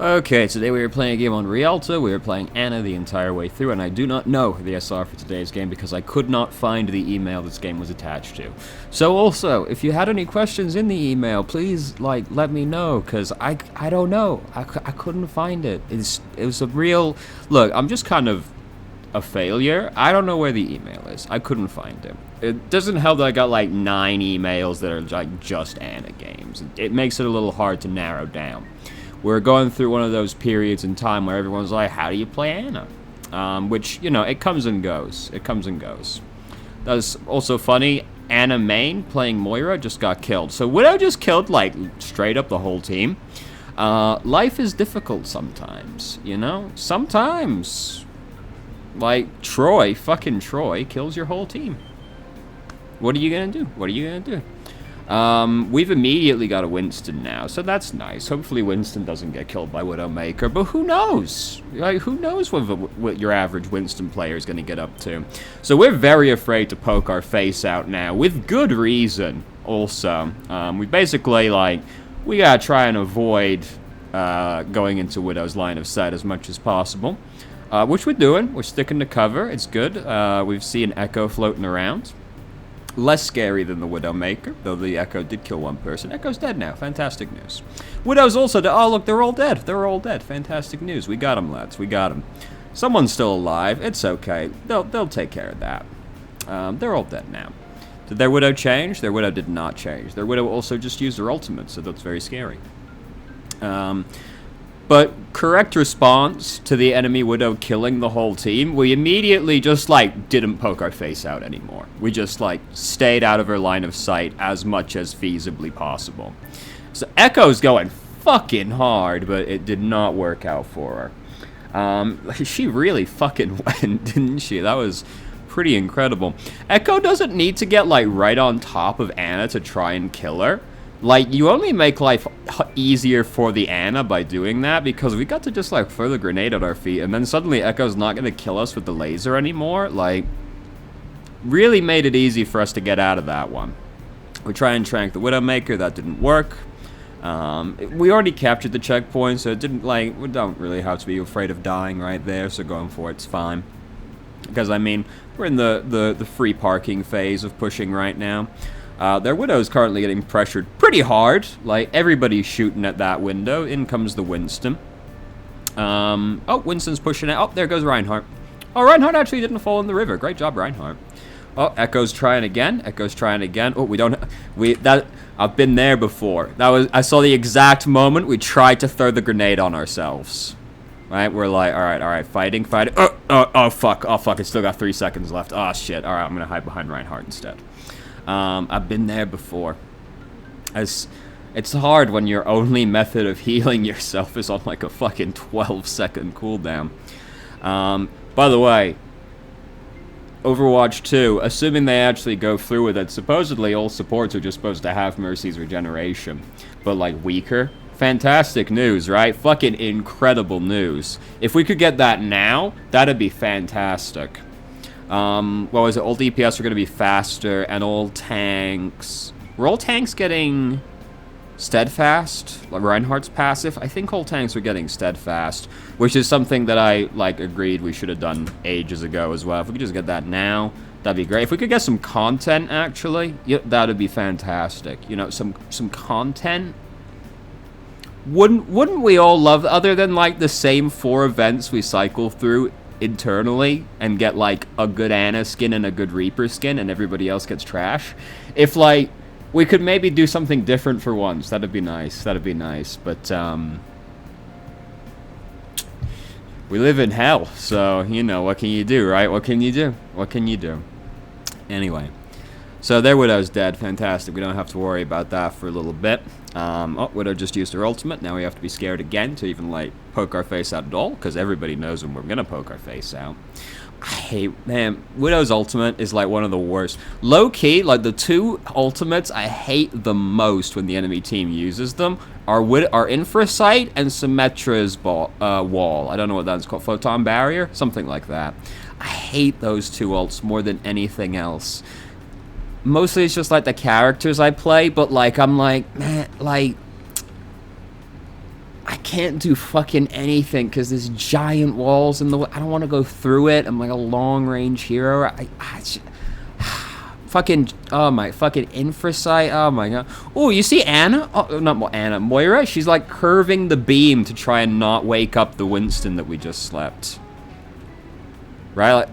Okay, today we were playing a game on Rialto. We were playing Anna the entire way through, and I do not know the SR for today's game because I could not find the email this game was attached to. So also, if you had any questions in the email, please, let me know, because I don't know. I couldn't find it. It was a real... Look, I'm just kind of a failure. I don't know where the email is. I couldn't find it. It doesn't help that I got 9 emails that are just Anna games. It makes it a little hard to narrow down. We're going through one of those periods in time where everyone's like, how do you play Anna? Which, it comes and goes. It comes and goes. That's also funny. Anna main playing Moira just got killed. So Widow just killed, straight up the whole team. Life is difficult sometimes, Sometimes. Troy, fucking Troy, kills your whole team. What are you gonna do? What are you gonna do? We've immediately got a Winston now, so that's nice. Hopefully Winston doesn't get killed by Widowmaker, but who knows? Who knows what your average Winston player is going to get up to? So we're very afraid to poke our face out now, with good reason, also. We basically, we gotta try and avoid going into Widow's line of sight as much as possible. Which we're doing. We're sticking to cover. It's good. We've seen Echo floating around. Less scary than the Widowmaker, though the Echo did kill one person. Echo's dead now. Fantastic news. Widow's also dead. Oh, look, they're all dead. They're all dead. Fantastic news. We got them, lads. We got them. Someone's still alive. It's okay. They'll take care of that. They're all dead now. Did their Widow change? Their Widow did not change. Their Widow also just used her ultimate, so that's very scary. But correct response to the enemy Widow killing the whole team, we immediately just, didn't poke our face out anymore. We just, stayed out of her line of sight as much as feasibly possible. So Echo's going fucking hard, but it did not work out for her. She really fucking went, didn't she? That was pretty incredible. Echo doesn't need to get, right on top of Anna to try and kill her. You only make life easier for the Anna by doing that, because we got to just, throw the grenade at our feet, and then suddenly Echo's not going to kill us with the laser anymore. Really made it easy for us to get out of that one. We try and trank the Widowmaker, that didn't work. We already captured the checkpoint, so it didn't, we don't really have to be afraid of dying right there, so going for it's fine. Because, we're in the free parking phase of pushing right now. Their Widow's currently getting pressured pretty hard. Everybody's shooting at that window. In comes the Winston. Oh, Winston's pushing it. Oh, there goes Reinhardt. Oh, Reinhardt actually didn't fall in the river. Great job, Reinhardt. Oh, Echo's trying again. Echo's trying again. Oh, I've been there before. I saw the exact moment we tried to throw the grenade on ourselves. Right? We're all right, fighting. Oh, fuck. I still got 3 seconds left. Oh, shit. All right, I'm going to hide behind Reinhardt instead. I've been there before. It's hard when your only method of healing yourself is on a fucking 12-second cooldown. By the way, Overwatch 2, assuming they actually go through with it, supposedly all supports are just supposed to have Mercy's regeneration, but weaker. Fantastic news, right? Fucking incredible news. If we could get that now, that'd be fantastic. What was it? All DPS are going to be faster, and all tanks... Were all tanks getting steadfast? Reinhardt's passive? I think all tanks are getting steadfast, which is something that I, agreed we should have done ages ago as well. If we could just get that now, that'd be great. If we could get some content, actually, that'd be fantastic. Some content. Wouldn't we all love, other than, the same 4 events we cycle through internally and get a good Anna skin and a good Reaper skin and everybody else gets trash? If we could maybe do something different for once, that'd be nice. But we live in hell, so what can you do, right? What can you do? Anyway, so their Widow's dead. Fantastic. We don't have to worry about that for a little bit. Oh, Widow just used her ultimate. Now we have to be scared again to even, poke our face out at all, because everybody knows when we're going to poke our face out. Widow's ultimate is, one of the worst. Low-key, the 2 ultimates I hate the most when the enemy team uses them are Infrasight and Symmetra's wall. I don't know what that's called. Photon Barrier? Something like that. I hate those 2 ults more than anything else. Mostly it's just the characters I play, but I'm man, I can't do fucking anything because there's giant walls in the way. I don't want to go through it. I'm like a long-range hero. Fucking, oh my, fucking infrasight, oh my god. Oh, you see Anna? Oh, not Anna, Moira? She's like curving the beam to try and not wake up the Winston that we just slept. Right, like,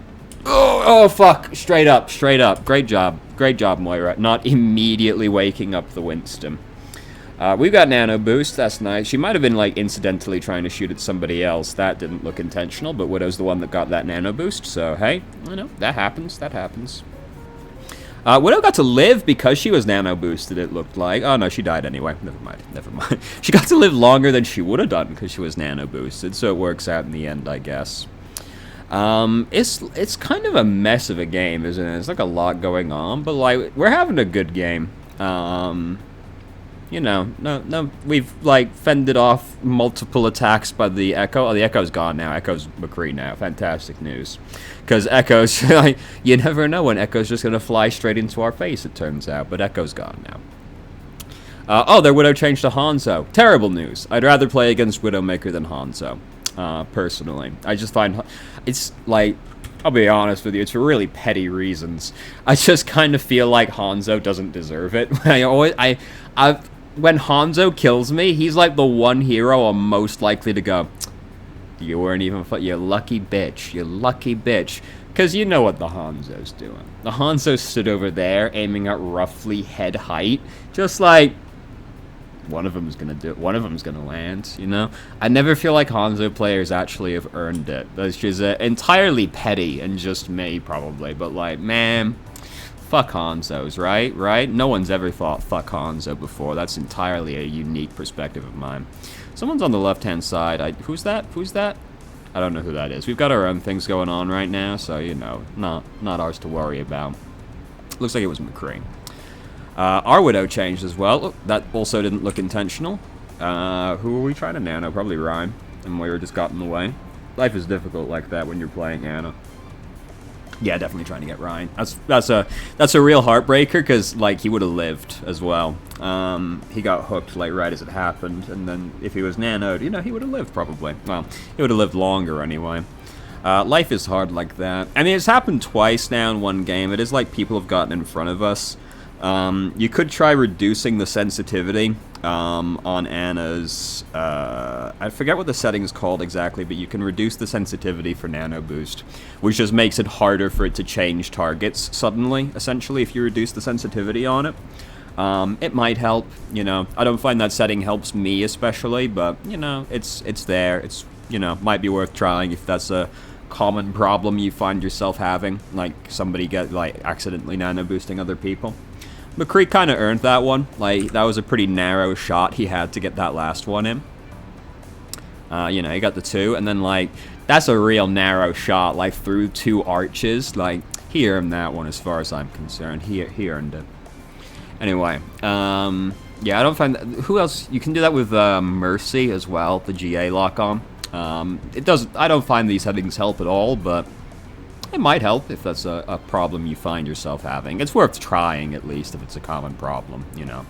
oh fuck, straight up. Great job, Moira. Not immediately waking up the Winston. We've got nano boost, that's nice. She might have been like incidentally trying to shoot at somebody else. That didn't look intentional, but Widow's the one that got that nano boost, so hey, you know, that happens. Widow got to live because she was nano boosted, it looked like. Oh no, she died anyway. Never mind. She got to live longer than she would have done because she was nano boosted, so it works out in the end, I guess. It's kind of a mess of a game, isn't it? It's like a lot going on, but like we're having a good game. You know, no, we've like fended off multiple attacks by the Echo. Oh, the Echo's gone now. Echo's McCree now. Fantastic news. Because Echo's, like, you never know when Echo's just going to fly straight into our face, it turns out. But Echo's gone now. Oh, their Widow changed to Hanzo. Terrible news. I'd rather play against Widowmaker than Hanzo, personally. I just find, it's like, I'll be honest with you, it's for really petty reasons. I just kind of feel like Hanzo doesn't deserve it. When Hanzo kills me, he's like the one hero I'm most likely to go, you weren't even, you lucky bitch. Because you know what the Hanzo's doing. The Hanzo stood over there, aiming at roughly head height, just like, one of them's gonna land, you know? I never feel like Hanzo players actually have earned it. That's just entirely petty and just me, probably, but like, man, fuck Hanzos, right? No one's ever thought fuck Hanzo before. That's entirely a unique perspective of mine. Someone's on the left-hand side. Who's that? I don't know who that is. We've got our own things going on right now, so, you know, not ours to worry about. Looks like it was McCree. Our Widow changed as well. Oh, that also didn't look intentional. Who are we trying to nano? Probably Rhyme. And Moira just got in the way. Life is difficult like that when you're playing Anna. Yeah, definitely trying to get Ryan. That's a real heartbreaker because like he would have lived as well. He got hooked like right as it happened, and then if he was nanoed, you know, he would have lived probably. Well, he would have lived longer anyway. Life is hard like that. I mean, it's happened twice now in one game. It is like people have gotten in front of us. You could try reducing the sensitivity on Anna's, I forget what the setting's called exactly, but you can reduce the sensitivity for Nano Boost, which just makes it harder for it to change targets suddenly, essentially, if you reduce the sensitivity on it. It might help, you know. I don't find that setting helps me especially, but, you know, it's there. It's, you know, might be worth trying if that's a common problem you find yourself having, like somebody accidentally nano boosting other people. McCree kind of earned that one. Like, that was a pretty narrow shot he had to get that last one in. You know, he got the 2, and then, like, that's a real narrow shot, like, through 2 arches. Like, he earned that one as far as I'm concerned. He earned it. Anyway, yeah, I don't find that... Who else? You can do that with Mercy as well, the GA lock-on. It doesn't... I don't find these settings help at all, but... it might help if that's a problem you find yourself having. It's worth trying, at least, if it's a common problem, you know.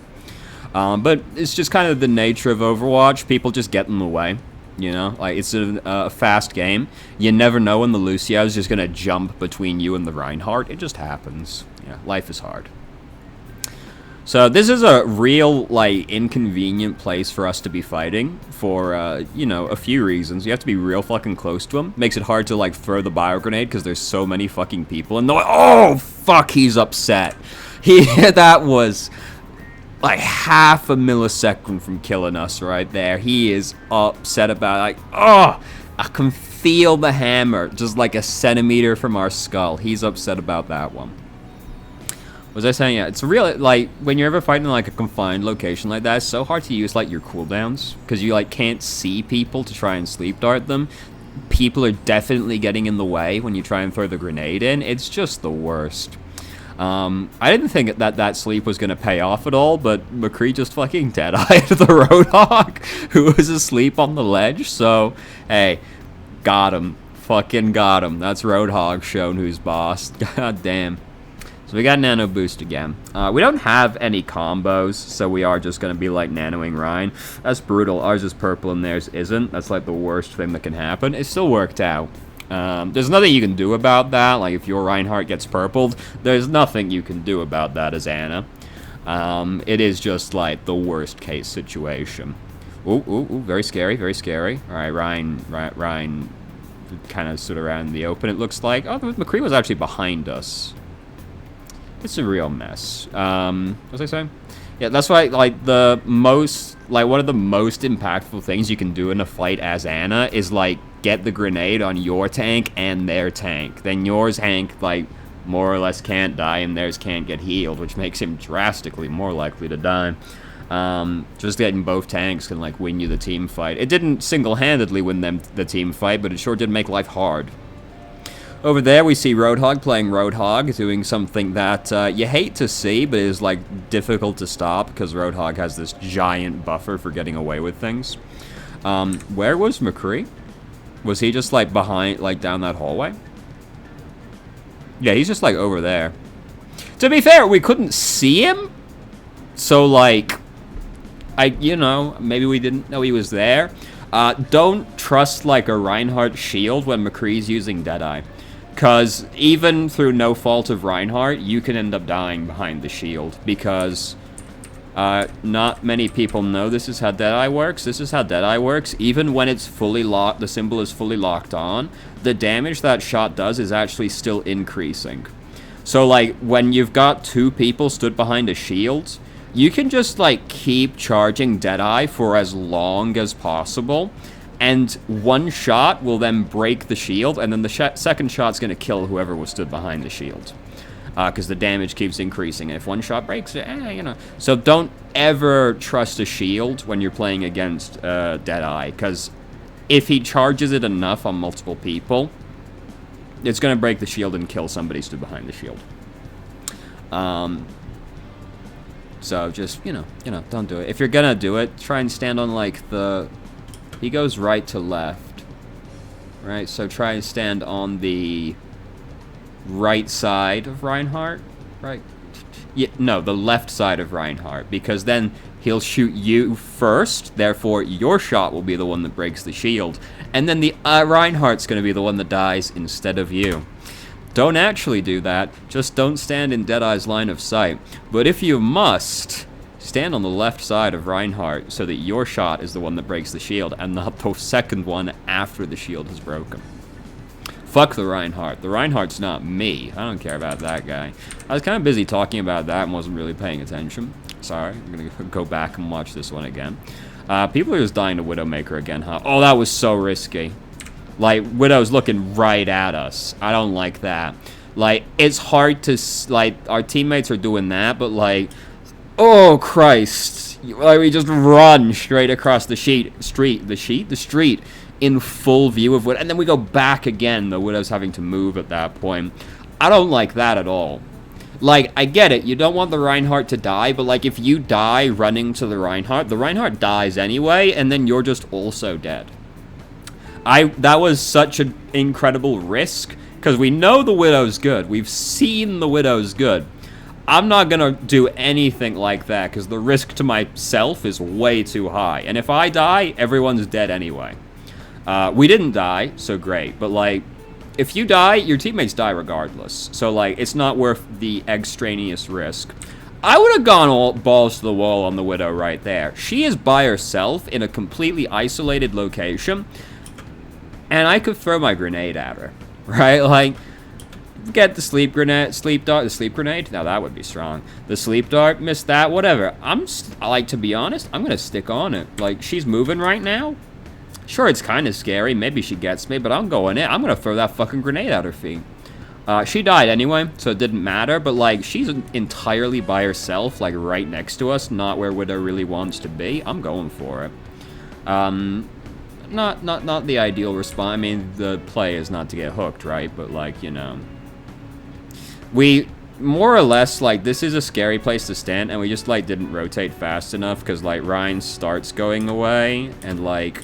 But it's just kind of the nature of Overwatch. People just get in the way, you know. Like, it's a fast game. You never know when the Lucio is just going to jump between you and the Reinhardt. It just happens. Yeah, life is hard. So this is a real, like, inconvenient place for us to be fighting for, you know, a few reasons. You have to be real fucking close to him. Makes it hard to, like, throw the bio grenade because there's so many fucking people in the way. Oh, fuck, he's upset. That was, like, half a millisecond from killing us right there. He is upset about it. Like, oh, I can feel the hammer just, like, a centimeter from our skull. He's upset about that one. Was I saying, yeah, it's real, like, when you're ever fighting in, like, a confined location like that, it's so hard to use, like, your cooldowns, because you, like, can't see people to try and sleep dart them. People are definitely getting in the way when you try and throw the grenade in. It's just the worst. I didn't think that sleep was going to pay off at all, but McCree just fucking dead-eyed the Roadhog, who was asleep on the ledge, so, hey, got him. Fucking got him. That's Roadhog shown who's boss. God damn. So we got Nano Boost again. We don't have any combos, so we are just going to be like nanoing Ryan. That's brutal. Ours is purple and theirs isn't. That's like the worst thing that can happen. It still worked out. There's nothing you can do about that. Like, if your Reinhardt gets purpled, there's nothing you can do about that as Ana. It is just like the worst case situation. Ooh, very scary, very scary. All right, Ryan kind of stood around in the open, it looks like. Oh, McCree was actually behind us. It's a real mess. What was I saying? Yeah, that's why, like, one of the most impactful things you can do in a fight as Ana is, like, get the grenade on your tank and their tank. Then yours tank, like, more or less can't die, and theirs can't get healed, which makes him drastically more likely to die. Just getting both tanks can, like, win you the team fight. It didn't single-handedly win them the team fight, but it sure did make life hard. Over there, we see Roadhog playing Roadhog, doing something that you hate to see, but is, like, difficult to stop, because Roadhog has this giant buffer for getting away with things. Where was McCree? Was he just, like, behind, like, down that hallway? Yeah, he's just, like, over there. To be fair, we couldn't see him, so, like, maybe we didn't know he was there. Don't trust, like, a Reinhardt shield when McCree's using Deadeye. Because even through no fault of Reinhardt, you can end up dying behind the shield. Because not many people know this is how Deadeye works. This is how Deadeye works. Even when it's fully locked, the symbol is fully locked on, the damage that shot does is actually still increasing. So, like, when you've got two people stood behind a shield, you can just, like, keep charging Deadeye for as long as possible. And one shot will then break the shield, and then the second shot's going to kill whoever was stood behind the shield. Because the damage keeps increasing. And if one shot breaks it, So don't ever trust a shield when you're playing against Deadeye. Because if he charges it enough on multiple people, it's going to break the shield and kill somebody stood behind the shield. So just, don't do it. If you're going to do it, try and stand on, like, the... He goes right to left, right? So try and stand on the right side of Reinhardt, right? Yeah, no, the left side of Reinhardt, because then he'll shoot you first, therefore your shot will be the one that breaks the shield, and then the Reinhardt's going to be the one that dies instead of you. Don't actually do that, just don't stand in Deadeye's line of sight. But if you must... stand on the left side of Reinhardt so that your shot is the one that breaks the shield and not the second one after the shield is broken. Fuck the Reinhardt. The Reinhardt's not me. I don't care about that guy. I was kind of busy talking about that and wasn't really paying attention. Sorry. I'm going to go back and watch this one again. People are just dying to Widowmaker again, huh? Oh, that was so risky. Like, Widow's looking right at us. I don't like that. Like, it's hard to... Like, our teammates are doing that, but, like... Oh, Christ. Like, we just run straight across the street, in full view of Widow. And then we go back again. The Widow's having to move at that point. I don't like that at all. Like, I get it. You don't want the Reinhardt to die, but, like, if you die running to the Reinhardt dies anyway, and then you're just also dead. That was such an incredible risk, because we know the Widow's good. We've seen the Widow's good. I'm not going to do anything like that, because the risk to myself is way too high. And if I die, everyone's dead anyway. We didn't die, so great. But, like, if you die, your teammates die regardless. So, like, it's not worth the extraneous risk. I would have gone all balls to the wall on the Widow right there. She is by herself in a completely isolated location. And I could throw my grenade at her, right? Like... Get the sleep grenade. Now that would be strong. The sleep dart, missed that, whatever. To be honest, I'm gonna stick on it. Like, she's moving right now. Sure, it's kind of scary. Maybe she gets me, but I'm going in. I'm gonna throw that fucking grenade at her feet. She died anyway, so it didn't matter. But, like, she's entirely by herself, like, right next to us, not where Widow really wants to be. I'm going for it. Not the ideal response. I mean, the play is not to get hooked, right? But, like, we, more or less, like, this is a scary place to stand, and we just, like, didn't rotate fast enough, because, like, Ryan starts going away, and, like,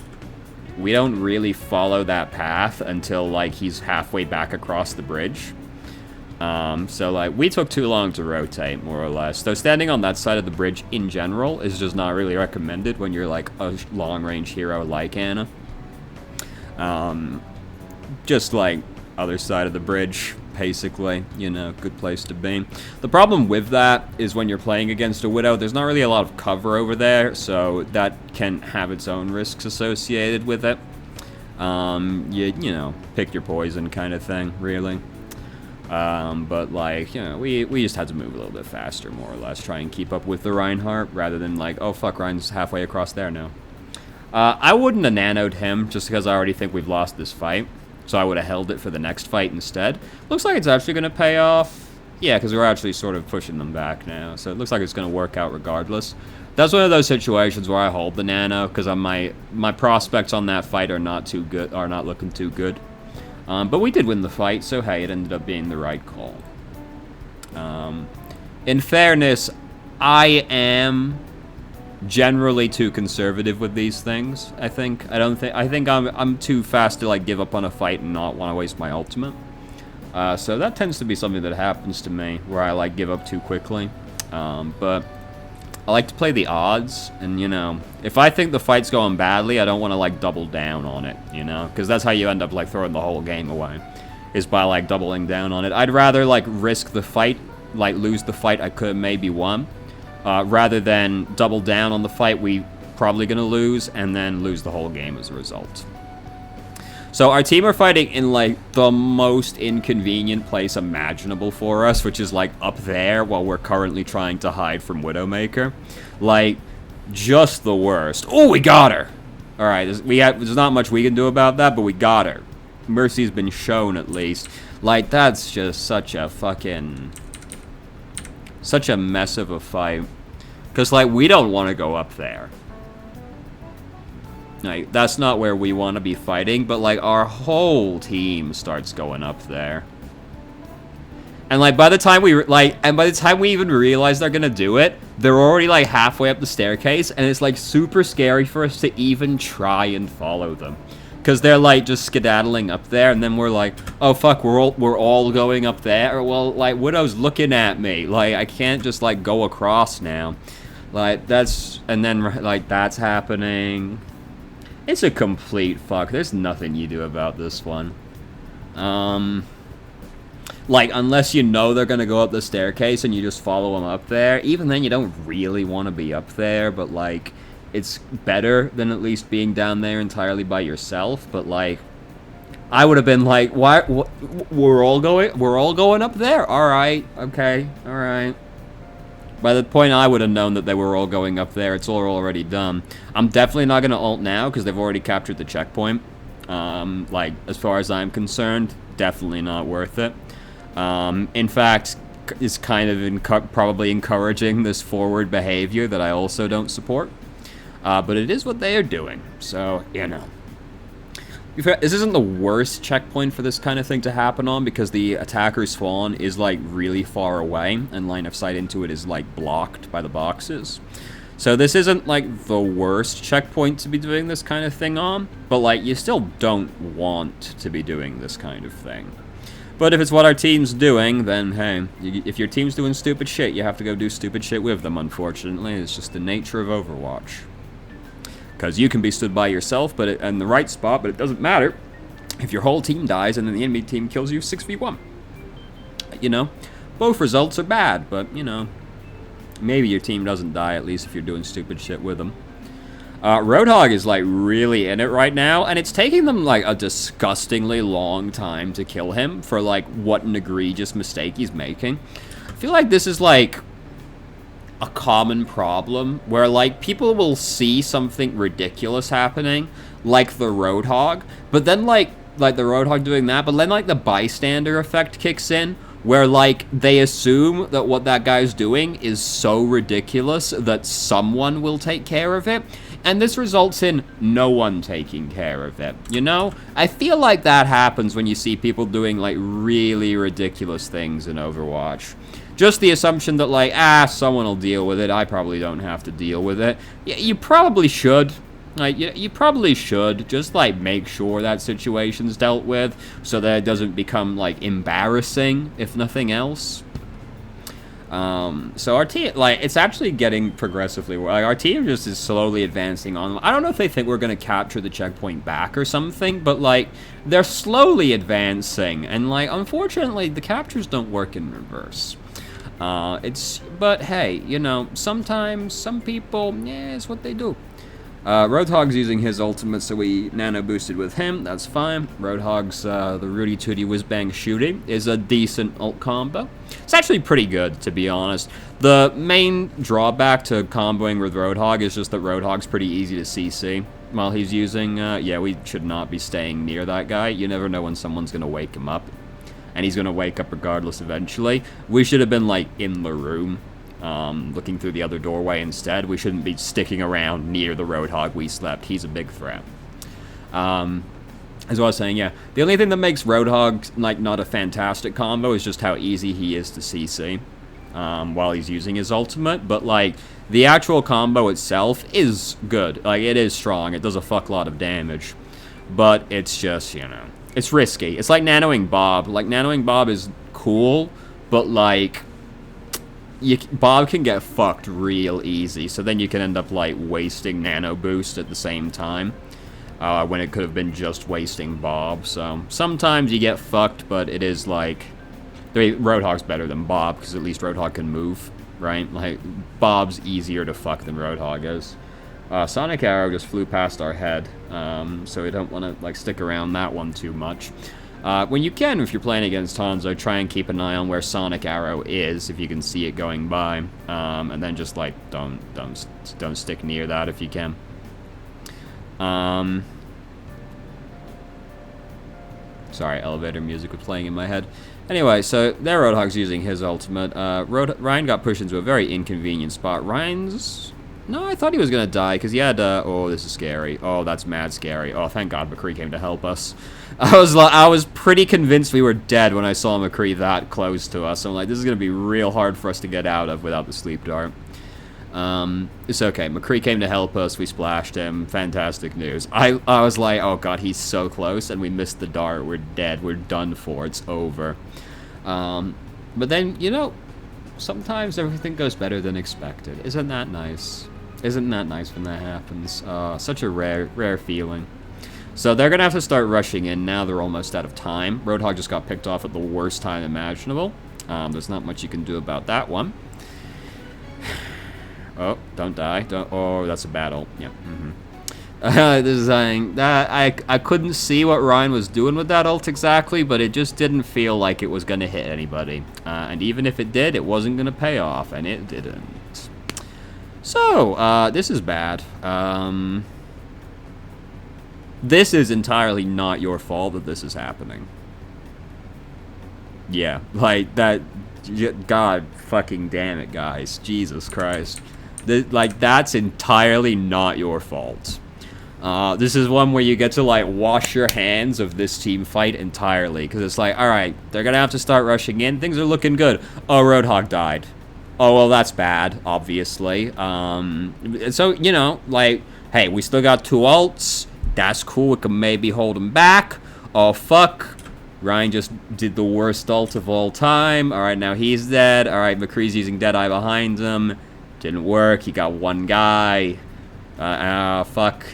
we don't really follow that path until, like, he's halfway back across the bridge. So, like, we took too long to rotate, more or less. So standing on that side of the bridge in general is just not really recommended when you're, like, a long-range hero like Ana. Just, like, other side of the bridge, basically, you know, good place to be. The problem with that is when you're playing against a Widow, there's not really a lot of cover over there, so that can have its own risks associated with it. You know, pick your poison kind of thing, really. But, like, you know, we just had to move a little bit faster, more or less, try and keep up with the Reinhardt, rather than, like, oh, fuck, Rein's halfway across there now. I wouldn't have nanoed him, just because I already think we've lost this fight, so I would have held it for the next fight instead. Looks like it's actually going to pay off. Yeah, because we're actually sort of pushing them back now, so it looks like it's going to work out regardless. That's one of those situations where I hold the nano, because my prospects on that fight are not looking too good. But we did win the fight, so hey, it ended up being the right call. In fairness, I am generally too conservative with these things, I think. I think I'm too fast to, like, give up on a fight and not want to waste my ultimate. So that tends to be something that happens to me, where I, like, give up too quickly. But I like to play the odds, and, you know, if I think the fight's going badly, I don't want to, like, double down on it, you know? Because that's how you end up, like, throwing the whole game away, is by, like, doubling down on it. I'd rather, like, risk the fight, like, lose the fight I could have maybe won, rather than double down on the fight we probably going to lose, and then lose the whole game as a result. So our team are fighting in, like, the most inconvenient place imaginable for us, which is, like, up there while we're currently trying to hide from Widowmaker. Like, just the worst. Oh, we got her! Alright, there's not much we can do about that, but we got her. Mercy's been shown, at least. Like, that's just such a mess of a fight. Because, like, we don't want to go up there. Like, that's not where we want to be fighting, but, like, our whole team starts going up there. And, like, by the time we even realize they're gonna do it, they're already, like, halfway up the staircase, and it's, like, super scary for us to even try and follow them. Because they're, like, just skedaddling up there, and then we're like, oh, fuck, we're all going up there? Well, like, Widow's looking at me. Like, I can't just, like, go across now. Like, that's happening. It's a complete fuck. There's nothing you do about this one. Like, unless you know they're gonna go up the staircase and you just follow them up there. Even then, you don't really want to be up there, but, like, it's better than at least being down there entirely by yourself. But, like, I would have been like, why? We're all going up there? Alright, okay, alright. By the point I would have known that they were all going up there, it's all already done. I'm definitely not going to ult now, because they've already captured the checkpoint. Like, as far as I'm concerned, definitely not worth it. In fact, it's kind of probably encouraging this forward behavior that I also don't support. But it is what they are doing, so, you know. This isn't the worst checkpoint for this kind of thing to happen on, because the attacker's spawn is, like, really far away, and line of sight into it is, like, blocked by the boxes. So this isn't, like, the worst checkpoint to be doing this kind of thing on, but, like, you still don't want to be doing this kind of thing. But if it's what our team's doing, then, hey, if your team's doing stupid shit, you have to go do stupid shit with them, unfortunately. It's just the nature of Overwatch. Because you can be stood by yourself in the right spot, but it doesn't matter if your whole team dies and then the enemy team kills you 6v1. You know, both results are bad, but, you know, maybe your team doesn't die, at least if you're doing stupid shit with them. Roadhog is, like, really in it right now, and it's taking them, like, a disgustingly long time to kill him for, like, what an egregious mistake he's making. I feel like this is, like, a common problem where, like, people will see something ridiculous happening, like the Roadhog, but then, like the Roadhog doing that, but then, like, the bystander effect kicks in, where, like, they assume that what that guy's doing is so ridiculous that someone will take care of it, and this results in no one taking care of it, you know? I feel like that happens when you see people doing, like, really ridiculous things in Overwatch. Just the assumption that, like, someone will deal with it, I probably don't have to deal with it. Yeah, you probably should, Like, you probably should just, like, make sure that situation's dealt with so that it doesn't become, like, embarrassing, if nothing else. So our team, like, it's actually getting progressively, like, our team just is slowly advancing on. I don't know if they think we're going to capture the checkpoint back or something, but, like, they're slowly advancing, and, like, unfortunately, the captures don't work in reverse. But hey, you know, sometimes, some people, yeah, it's what they do. Roadhog's using his ultimate, so we nano boosted with him. That's fine. Roadhog's the Rudy Tooty Whiz Bang shooting is a decent ult combo. It's actually pretty good, to be honest. The main drawback to comboing with Roadhog is just that Roadhog's pretty easy to CC while he's using. Yeah, we should not be staying near that guy. You never know when someone's gonna wake him up, and he's gonna wake up regardless eventually. We should have been like in the room. Looking through the other doorway instead. We shouldn't be sticking around near the Roadhog we slept. He's a big threat. As I was saying, yeah, the only thing that makes Roadhog, like, not a fantastic combo is just how easy he is to CC while he's using his ultimate, but, like, the actual combo itself is good. Like, it is strong. It does a fuck lot of damage, but it's just, you know, it's risky. It's like nanoing Bob. Like, nanoing Bob is cool, but, like, Bob can get fucked real easy, so then you can end up, like, wasting nano boost at the same time, when it could have been just wasting Bob. So sometimes you get fucked, but it is like, Roadhog's better than Bob, because at least Roadhog can move, right? Like, Bob's easier to fuck than Roadhog is. Sonic Arrow just flew past our head, so we don't want to, like, stick around that one too much. When you can, if you're playing against Hanzo, try and keep an eye on where Sonic Arrow is, if you can see it going by, and then just, like, don't stick near that if you can. Sorry, elevator music was playing in my head. Anyway, so there Roadhog's using his ultimate. Ryan got pushed into a very inconvenient spot. No, I thought he was gonna die, because he had, oh, this is scary. Oh, that's mad scary. Oh, thank God McCree came to help us. I was pretty convinced we were dead when I saw McCree that close to us. I'm like, this is gonna be real hard for us to get out of without the sleep dart. It's okay. McCree came to help us. We splashed him. Fantastic news. I was like, oh God, he's so close, and we missed the dart. We're dead. We're done for. It's over. But then, you know, sometimes everything goes better than expected. Isn't that nice? Isn't that nice when that happens? Such a rare feeling. So they're going to have to start rushing in now. They're almost out of time. Roadhog just got picked off at the worst time imaginable. There's not much you can do about that one. Oh, don't die. Oh, that's a battle. Yeah. This is saying that I couldn't see what Ryan was doing with that ult exactly, but it just didn't feel like it was going to hit anybody. And even if it did, it wasn't going to pay off, and it didn't. So, this is bad. This is entirely not your fault that this is happening. Yeah, like, that... God fucking damn it, guys. Jesus Christ. Like, that's entirely not your fault. This is one where you get to, like, wash your hands of this team fight entirely. Because it's like, alright, they're gonna have to start rushing in. Things are looking good. Oh, Roadhog died. Oh, well, that's bad, obviously. So, you know, like, hey, we still got 2 ults. That's cool. We can maybe hold them back. Oh, fuck. Ryan just did the worst ult of all time. Alright, now he's dead. Alright, McCree's using Deadeye behind him. Didn't work. He got 1 guy. Fuck.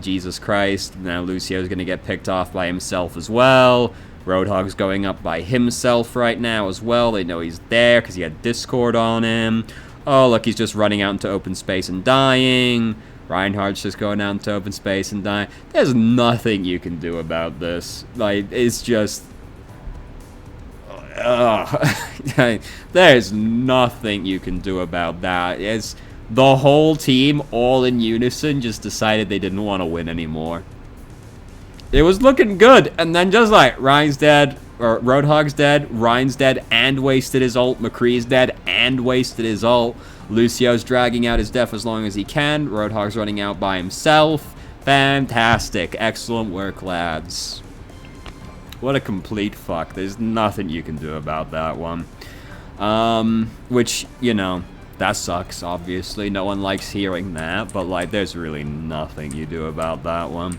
Jesus Christ. Now Lucio's gonna get picked off by himself as well. Roadhog's going up by himself right now as well. They know he's there because he had Discord on him. Oh, look, he's just running out into open space and dying. Reinhardt's just going out into open space and dying. There's nothing you can do about this. Like, it's just... There's nothing you can do about that. It's the whole team, all in unison, just decided they didn't want to win anymore. It was looking good, and then just like, Ryan's dead, or Roadhog's dead, Ryan's dead and wasted his ult, McCree's dead and wasted his ult, Lucio's dragging out his death as long as he can, Roadhog's running out by himself. Fantastic. Excellent work, lads. What a complete fuck. There's nothing you can do about that one. Which, you know, that sucks, obviously. No one likes hearing that, but, like, there's really nothing you do about that one.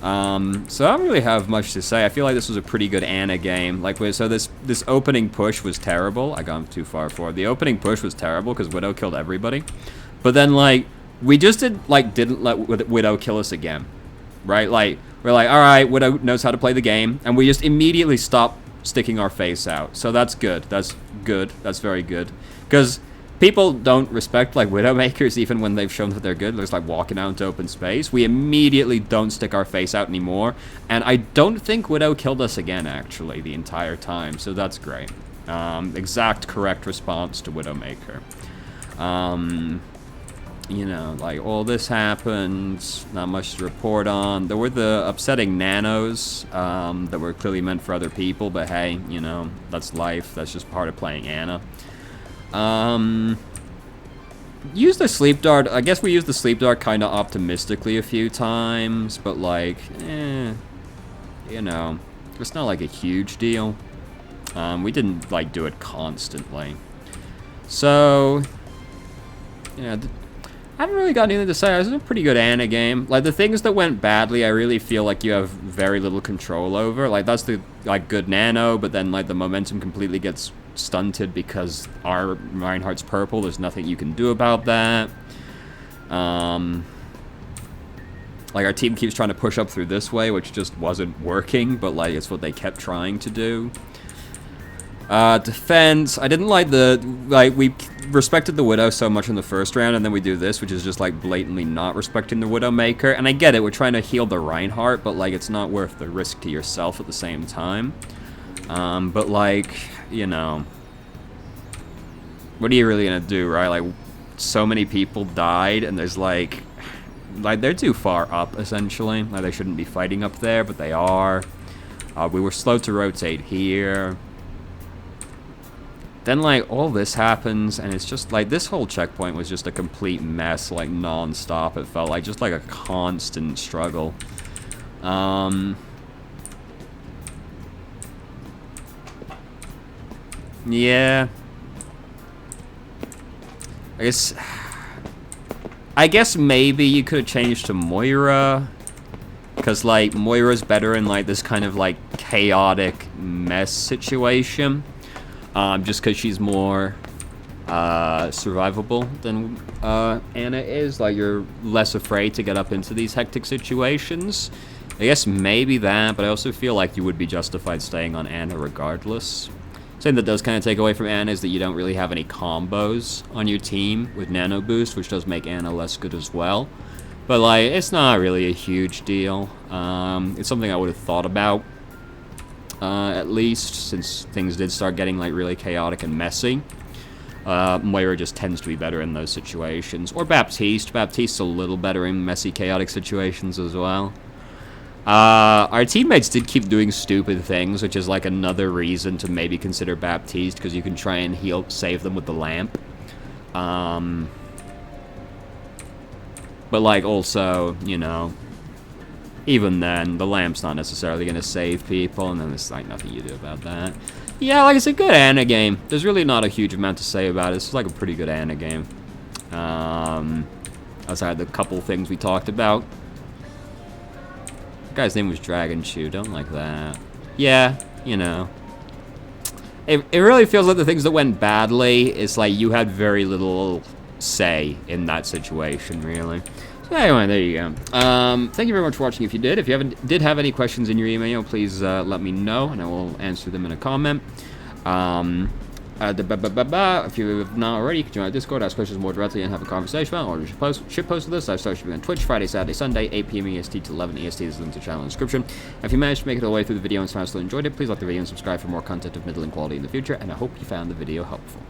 So I don't really have much to say. I feel like this was a pretty good Ana game. Like, so this opening push was terrible. I got too far forward. The opening push was terrible because Widow killed everybody. But then, like, we just didn't let Widow kill us again. Right? Like, we're like, alright, Widow knows how to play the game. And we just immediately stopped sticking our face out. So that's good. That's good. That's very good. Because people don't respect, like, Widowmakers even when they've shown that they're good. They're just, like, walking out into open space. We immediately don't stick our face out anymore. And I don't think Widow killed us again, actually, the entire time. So that's great. Exact correct response to Widowmaker. You know, like, all this happened. Not much to report on. There were the upsetting nanos that were clearly meant for other people. But hey, you know, that's life. That's just part of playing Ana. Use the sleep dart. I guess we used the sleep dart kind of optimistically a few times, but like, you know, it's not like a huge deal. We didn't like do it constantly. So, yeah, I haven't really got anything to say. This is a pretty good Ana game. Like, the things that went badly, I really feel like you have very little control over. Like, that's the, like, good nano, but then, like, the momentum completely gets stunted because our Reinhardt's purple. There's nothing you can do about that. Like, our team keeps trying to push up through this way, which just wasn't working, but, like, it's what they kept trying to do. Defense, I didn't like we respected the Widow so much in the first round, and then we do this, which is just, like, blatantly not respecting the Widowmaker. And I get it, we're trying to heal the Reinhardt, but, like, it's not worth the risk to yourself at the same time. But, like, you know, what are you really gonna do, right? Like, so many people died, and there's, like, they're too far up, essentially. Like, they shouldn't be fighting up there, but they are. We were slow to rotate here. Then, like, all this happens, and it's just, like, this whole checkpoint was just a complete mess, like, non-stop. It felt like just, like, a constant struggle. Yeah. I guess maybe you could have changed to Moira. Because, like, Moira's better in, like, this kind of, like, chaotic mess situation. Just because she's more survivable than Ana is. Like, you're less afraid to get up into these hectic situations. I guess maybe that, but I also feel like you would be justified staying on Ana regardless. Something that does kind of take away from Ana is that you don't really have any combos on your team with Nano Boost, which does make Ana less good as well. But, like, it's not really a huge deal. It's something I would have thought about. At least, since things did start getting, like, really chaotic and messy. Moira just tends to be better in those situations. Or Baptiste. Baptiste's a little better in messy, chaotic situations as well. Our teammates did keep doing stupid things, which is, like, another reason to maybe consider Baptiste, because you can try and save them with the lamp. But, like, also, you know, even then, the lamp's not necessarily going to save people, and then there's, like, nothing you do about that. Yeah, like, it's a good Ana game. There's really not a huge amount to say about it. It's like a pretty good Ana game. Outside the couple things we talked about. The guy's name was Dragon Chew. Don't like that. Yeah, you know. It really feels like the things that went badly is, like, you had very little say in that situation, really. Anyway, there you go. Thank you very much for watching if you did. If you did have any questions in your email, please let me know, and I will answer them in a comment. If you have not already, you can join our Discord, ask questions more directly, and have a conversation about it, or ship post with us. I start streaming on Twitch Friday, Saturday, Sunday, 8 p.m. EST to 11 EST. There's a link to the channel in the description. If you managed to make it all the way through the video and somehow still enjoyed it, please like the video and subscribe for more content of middling quality in the future, and I hope you found the video helpful.